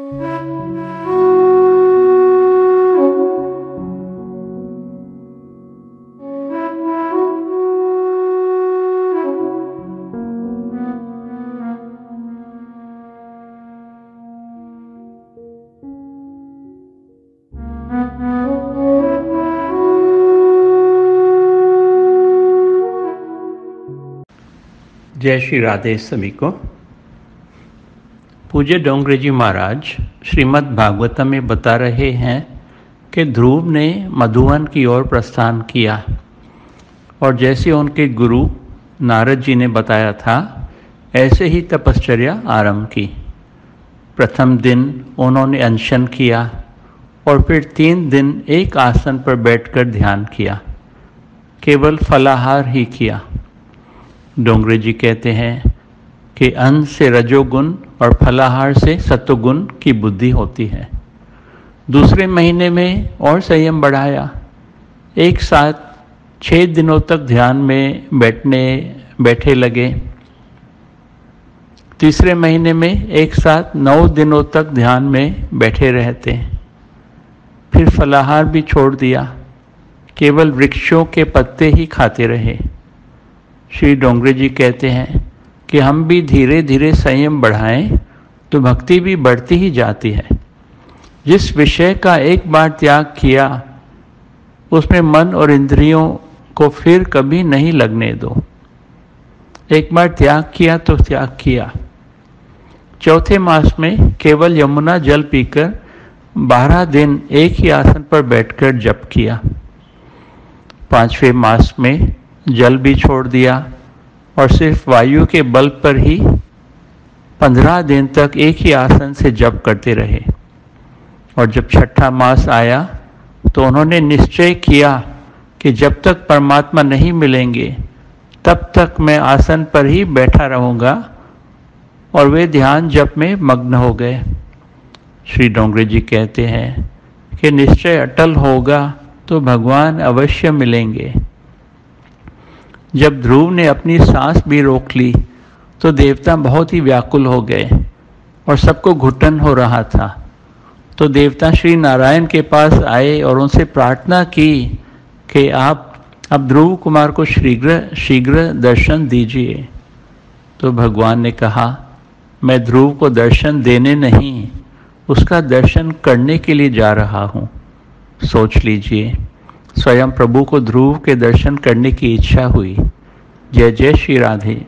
जय श्री राधे सभी को। पूज्य डोंगरे जी महाराज श्रीमद् भागवतम में बता रहे हैं कि ध्रुव ने मधुवन की ओर प्रस्थान किया और जैसे उनके गुरु नारद जी ने बताया था ऐसे ही तपश्चर्या आरंभ की। प्रथम दिन उन्होंने अनशन किया और फिर 3 दिन एक आसन पर बैठकर ध्यान किया, केवल फलाहार ही किया। डोंगरे जी कहते हैं कि अन्न से रजोगुण और फलाहार से सत्वगुण की बुद्धि होती है। दूसरे महीने में और संयम बढ़ाया। एक साथ 6 दिनों तक ध्यान में बैठे लगे। तीसरे महीने में एक साथ 9 दिनों तक ध्यान में बैठे रहते। फिर फलाहार भी छोड़ दिया, केवल वृक्षों के पत्ते ही खाते रहे। श्री डोंगरे जी कहते हैं कि हम भी धीरे धीरे संयम बढ़ाएं तो भक्ति भी बढ़ती ही जाती है। जिस विषय का एक बार त्याग किया उसमें मन और इंद्रियों को फिर कभी नहीं लगने दो। एक बार त्याग किया तो त्याग किया। चौथे मास में केवल यमुना जल पीकर 12 दिन एक ही आसन पर बैठकर जप किया। 5वें मास में जल भी छोड़ दिया और सिर्फ वायु के बल पर ही 15 दिन तक एक ही आसन से जप करते रहे। और जब 6ठा मास आया तो उन्होंने निश्चय किया कि जब तक परमात्मा नहीं मिलेंगे तब तक मैं आसन पर ही बैठा रहूँगा, और वे ध्यान जप में मग्न हो गए। श्री डोंगरे जी कहते हैं कि निश्चय अटल होगा तो भगवान अवश्य मिलेंगे। जब ध्रुव ने अपनी सांस भी रोक ली तो देवता बहुत ही व्याकुल हो गए और सबको घुटन हो रहा था। तो देवता श्री नारायण के पास आए और उनसे प्रार्थना की कि आप अब ध्रुव कुमार को शीघ्र दर्शन दीजिए। तो भगवान ने कहा, मैं ध्रुव को दर्शन देने नहीं, उसका दर्शन करने के लिए जा रहा हूँ। सोच लीजिए, स्वयं प्रभु को ध्रुव के दर्शन करने की इच्छा हुई। जय जय श्री राधे।